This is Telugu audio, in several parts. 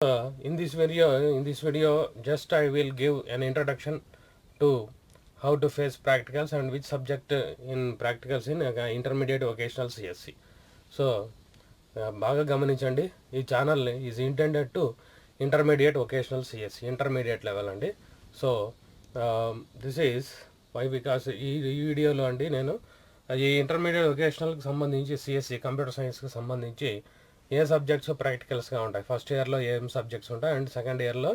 In this video, just I will give an introduction to how to face practicals and which subject in practicals in intermediate vocational CSE. So, బాగా గమనించండి, ఈ channel is intended to intermediate vocational CSC intermediate level అండి. So this is why because ఈ వీడియోలో అండి నేను ఈ ఇంటర్మీడియట్ వొకేషనల్కి సంబంధించి సిఎస్సి కంప్యూటర్ సైన్స్కి సంబంధించి ఏ సబ్జెక్ట్స్ ప్రాక్టికల్స్గా ఉంటాయి, ఫస్ట్ ఇయర్లో ఏం సబ్జెక్ట్స్ ఉంటాయి అండ్ సెకండ్ ఇయర్లో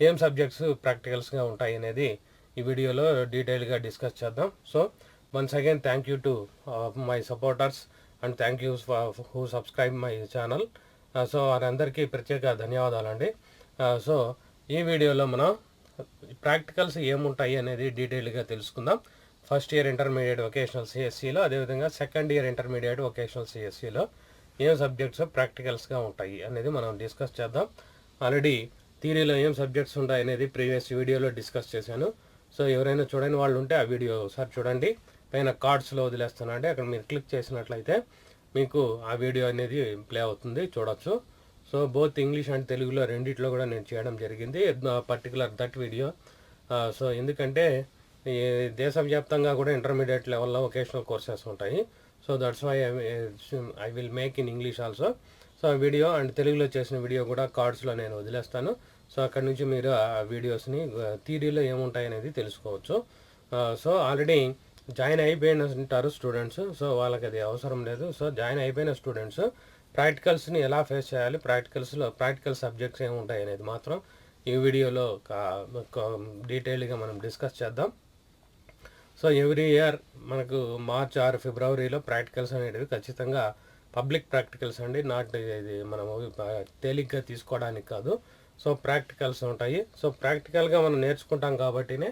ఏం సబ్జెక్ట్స్ ప్రాక్టికల్స్గా ఉంటాయి అనేది ఈ వీడియోలో డీటెయిల్గా డిస్కస్ చేద్దాం. So once again thank you to my supporters and thank you who subscribe my channel. So వారందరికీ ప్రత్యేక ధన్యవాదాలండి. సో ఈ వీడియోలో మనం ప్రాక్టికల్స్ ఏముంటాయి అనేది డీటెయిల్గా తెలుసుకుందాం. ఫస్ట్ ఇయర్ ఇంటర్మీడియట్ వొకేషనల్ సిఎస్సిలో, అదేవిధంగా సెకండ్ ఇయర్ ఇంటర్మీడియట్ వొకేషనల్ సిఎస్సిలో ఏం సబ్జెక్ట్స్ ప్రాక్టికల్స్గా ఉంటాయి అనేది మనం డిస్కస్ చేద్దాం. ఆల్రెడీ థియరీలో ఏం సబ్జెక్ట్స్ ఉంటాయి అనేది ప్రీవియస్ వీడియోలో డిస్కస్ చేశాను. సో ఎవరైనా చూడని వాళ్ళు ఉంటే ఆ వీడియో ఒకసారి చూడండి. పైన కార్డ్స్లో వదిలేస్తానండి, అక్కడ మీరు క్లిక్ చేసినట్లయితే మీకు ఆ వీడియో అనేది ప్లే అవుతుంది, చూడొచ్చు. సో బోత్ ఇంగ్లీష్ అండ్ తెలుగులో రెండిట్లో కూడా నేను చేయడం జరిగింది, పర్టికులర్ దట్ వీడియో. సో ఎందుకంటే ఈ దేశవ్యాప్తంగా కూడా ఇంటర్మీడియట్ లెవెల్లో వొకేషనల్ కోర్సెస్ ఉంటాయి. So that's why I will make in English also. So ఆ వీడియో అండ్ తెలుగులో చేసిన వీడియో కూడా కార్డ్స్లో నేను వదిలేస్తాను. సో అక్కడ నుంచి మీరు ఆ వీడియోస్ని థియరీలో ఏముంటాయి అనేది తెలుసుకోవచ్చు. సో ఆల్రెడీ జాయిన్ అయిపోయిన ఉంటారు స్టూడెంట్స్, సో వాళ్ళకి అది అవసరం లేదు. సో జాయిన్ అయిపోయిన స్టూడెంట్స్ ప్రాక్టికల్స్ని ఎలా ఫేస్ చేయాలి, ప్రాక్టికల్ సబ్జెక్ట్స్ ఏముంటాయి అనేది మాత్రం ఈ వీడియోలో డీటెయిల్గా మనం డిస్కస్ చేద్దాం. సో ఎవ్రీ ఇయర్ మనకు మార్చ్ ఆర్ ఫిబ్రవరిలో ప్రాక్టికల్స్ అనేటివి ఖచ్చితంగా పబ్లిక్ ప్రాక్టికల్స్ అండి, నాట్ ఇది మనము తేలిగ్గా తీసుకోవడానికి కాదు. సో ప్రాక్టికల్స్ ఉంటాయి. సో ప్రాక్టికల్గా మనం నేర్చుకుంటాం కాబట్టినే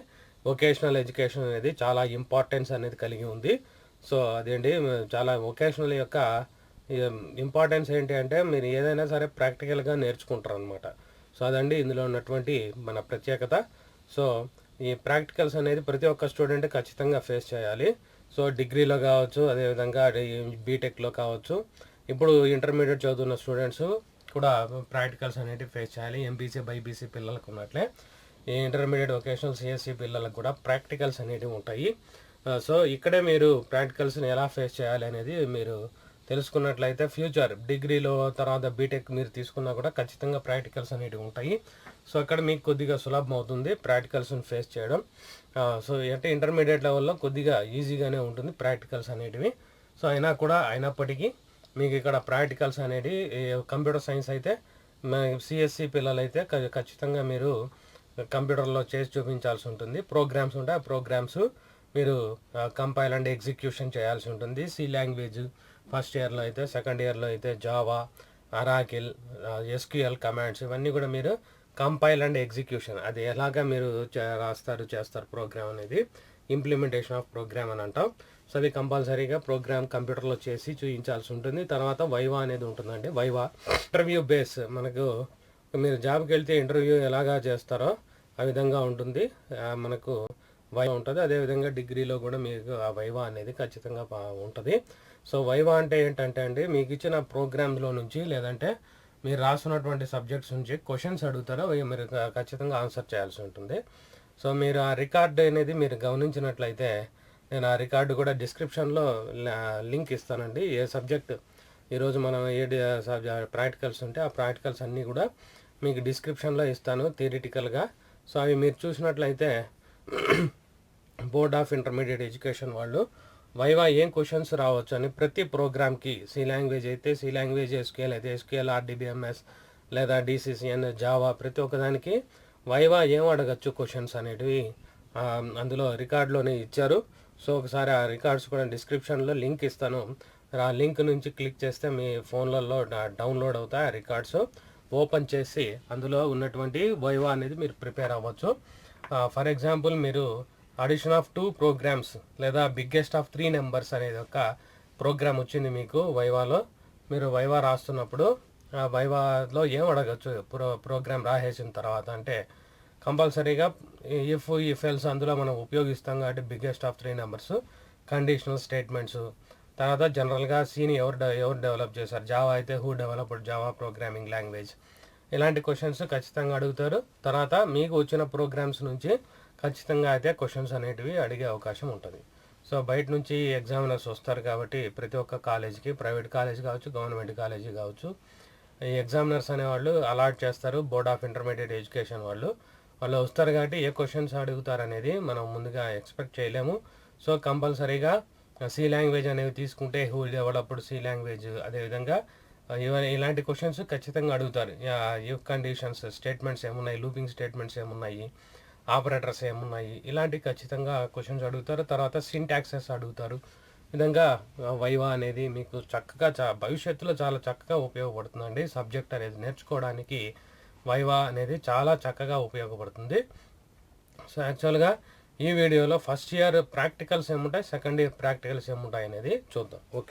వొకేషనల్ ఎడ్యుకేషన్ అనేది చాలా ఇంపార్టెన్స్ అనేది కలిగి ఉంది. సో అదేంటి, చాలా వొకేషనల్ యొక్క ఇంపార్టెన్స్ ఏంటి అంటే మీరు ఏదైనా సరే ప్రాక్టికల్గా నేర్చుకుంటారు అనమాట. సో అదండి ఇందులో ఉన్నటువంటి మన ప్రత్యేకత. సో ఈ ప్రాక్టికల్స్ అనేది ప్రతి ఒక్క స్టూడెంట్ ఖచ్చితంగా ఫేస్ చేయాలి. సో డిగ్రీలో కావచ్చు, అదేవిధంగా బీటెక్లో కావచ్చు, ఇప్పుడు ఇంటర్మీడియట్ చదువుతున్న స్టూడెంట్స్ కూడా ప్రాక్టికల్స్ అనేవి ఫేస్ చేయాలి. ఎంపీసీ బైపీసీ పిల్లలకు ఉన్నట్లే ఈ ఇంటర్మీడియట్ వొకేషనల్ సిఎస్సి పిల్లలకు కూడా ప్రాక్టికల్స్ అనేవి ఉంటాయి. సో ఇక్కడే మీరు ప్రాక్టికల్స్ని ఎలా ఫేస్ చేయాలి అనేది మీరు తెలుసుకున్నట్లయితే ఫ్యూచర్ డిగ్రీలో తర్వాత బీటెక్ మీరు తీసుకున్నా కూడా ఖచ్చితంగా ప్రాక్టికల్స్ అనేవి ఉంటాయి. సో అక్కడ మీకు కొద్దిగా సులభం అవుతుంది ప్రాక్టికల్స్ని ఫేస్ చేయడం. సో అంటే ఇంటర్మీడియట్ లెవెల్లో కొద్దిగా ఈజీగానే ఉంటుంది ప్రాక్టికల్స్ అనేటివి. సో అయినప్పటికీ మీకు ఇక్కడ ప్రాక్టికల్స్ అనేవి కంప్యూటర్ సైన్స్ అయితే సిఎస్సి పిల్లలైతే ఖచ్చితంగా మీరు కంప్యూటర్లో చేసి చూపించాల్సి ఉంటుంది. ప్రోగ్రామ్స్ ఉంటాయి, ఆ ప్రోగ్రామ్స్ మీరు కంపైల్ అండ్ ఎగ్జిక్యూషన్ చేయాల్సి ఉంటుంది. సి లాంగ్వేజ్ ఫస్ట్ ఇయర్లో అయితే, సెకండ్ ఇయర్లో అయితే జావా, అరాకిల్, ఎస్క్యూఎల్ కమాండ్స్ ఇవన్నీ కూడా మీరు కంపైల్ అండ్ ఎగ్జిక్యూషన్, అది ఎలాగా మీరు చేస్తారు ప్రోగ్రామ్ అనేది ఇంప్లిమెంటేషన్ ఆఫ్ ప్రోగ్రామ్ అని అంటాం. సో అది కంపల్సరీగా ప్రోగ్రామ్ కంప్యూటర్లో చేసి చూపించాల్సి ఉంటుంది. తర్వాత వైవా అనేది ఉంటుందండి. వైవా ఇంటర్వ్యూ బేస్, మనకు మీరు జాబ్కి వెళ్తే ఇంటర్వ్యూ ఎలాగా చేస్తారో ఆ విధంగా ఉంటుంది, మనకు వైవా ఉంటుంది. అదేవిధంగా డిగ్రీలో కూడా మీకు ఆ వైవా అనేది ఖచ్చితంగా ఉంటుంది. సో వైవా అంటే ఏంటంటే అండి, మీకు ఇచ్చిన ప్రోగ్రామ్స్లో నుంచి లేదంటే మీరు రాస్తున్నటువంటి సబ్జెక్ట్స్ నుంచి క్వశ్చన్స్ అడుగుతారో మీరు ఖచ్చితంగా ఆన్సర్ చేయాల్సి ఉంటుంది. సో మీరు ఆ రికార్డు అనేది మీరు గమనించినట్లయితే నేను ఆ రికార్డు కూడా డిస్క్రిప్షన్లో లింక్ ఇస్తానండి. ఏ సబ్జెక్ట్ ఈరోజు మనం ప్రాక్టికల్స్ ఉంటే ఆ ప్రాక్టికల్స్ అన్నీ కూడా మీకు డిస్క్రిప్షన్లో ఇస్తాను థియరిటికల్గా. సో అవి మీరు చూసినట్లయితే బోర్డ్ ఆఫ్ ఇంటర్మీడియట్ ఎడ్యుకేషన్ వాళ్ళు వైవా ఏం క్వశ్చన్స్ రావచ్చు అని ప్రతి ప్రోగ్రామ్కి, సి లాంగ్వేజ్ అయితే సి లాంగ్వేజ్, ఎస్క్యూఎల్ అయితే ఎస్క్యూఎల్, ఆర్డిబిఎంఎస్ లేదా డిసిసిఎన్, జావా, ప్రతి ఒక్కదానికి వైవా ఏం అడగచ్చు క్వశ్చన్స్ అనేటివి అందులో రికార్డులోనే ఇచ్చారు. సో ఒకసారి ఆ రికార్డ్స్ కూడా డిస్క్రిప్షన్లో లింక్ ఇస్తాను. ఆ లింక్ నుంచి క్లిక్ చేస్తే మీ ఫోన్లలో డౌన్లోడ్ అవుతాయి ఆ రికార్డ్స్. ఓపెన్ చేసి అందులో ఉన్నటువంటి వైవా అనేది మీరు ప్రిపేర్ అవ్వచ్చు. ఫర్ ఎగ్జాంపుల్ మీరు అడిషన్ ఆఫ్ 2 ప్రోగ్రామ్స్ లేదా బిగ్గెస్ట్ ఆఫ్ 3 నెంబర్స్ అనేది ఒక ప్రోగ్రామ్ వచ్చింది మీకు వైవాలో. మీరు వైవా రాస్తున్నప్పుడు ఆ వైవాలో ఏం అడగచ్చు ప్రోగ్రామ్ రాసేసిన తర్వాత అంటే కంపల్సరీగా ఇఫ్ ఎల్స్ అందులో మనం ఉపయోగిస్తాం కాబట్టి biggest of 3 numbers, conditional statements, తర్వాత జనరల్గా సీని ఎవరు డెవలప్ చేశారు, జావా అయితే who developed Java programming language, ఇలాంటి క్వశ్చన్స్ ఖచ్చితంగా అడుగుతారు. తర్వాత మీకు వచ్చిన ప్రోగ్రామ్స్ నుంచి ఖచ్చితంగా అయితే క్వశ్చన్స్ అనేటివి అడిగే అవకాశం ఉంటుంది. సో బయట నుంచి ఎగ్జామినర్స్ వస్తారు కాబట్టి ప్రతి ఒక్క కాలేజీకి, ప్రైవేట్ కాలేజ్ కావచ్చు, గవర్నమెంట్ కాలేజీ కావచ్చు, ఈ ఎగ్జామినర్స్ అనేవాళ్ళు అలాట్ చేస్తారు. బోర్డ్ ఆఫ్ ఇంటర్మీడియట్ ఎడ్యుకేషన్ వాళ్ళు వస్తారు కాబట్టి ఏ క్వశ్చన్స్ అడుగుతారు అనేది మనం ముందుగా ఎక్స్పెక్ట్ చేయలేము. సో కంపల్సరీగా సి లాంగ్వేజ్ అనేవి తీసుకుంటే హూ డెవలప్డ్ సి లాంగ్వేజ్, అదేవిధంగా ఇలాంటి క్వశ్చన్స్ ఖచ్చితంగా అడుగుతారు. ఇఫ్ కండిషన్స్ స్టేట్మెంట్స్ ఏమున్నాయి, లూపింగ్ స్టేట్మెంట్స్ ఏమున్నాయి, ఆపరేటర్స్ ఏమున్నాయి, ఇలాంటివి ఖచ్చితంగా క్వశ్చన్స్ అడుగుతారు. తర్వాత సింటాక్సెస్ అడుగుతారు. విధంగా వైవా అనేది మీకు చక్కగా భవిష్యత్తులో చాలా చక్కగా ఉపయోగపడుతుందండి. సబ్జెక్ట్ అనేది నేర్చుకోవడానికి వైవా అనేది చాలా చక్కగా ఉపయోగపడుతుంది. సో యాక్చువల్గా ఈ వీడియోలో ఫస్ట్ ఇయర్ ప్రాక్టికల్స్ ఏముంటాయి, సెకండ్ ఇయర్ ప్రాక్టికల్స్ ఏముంటాయి అనేది చూద్దాం. ఓకే.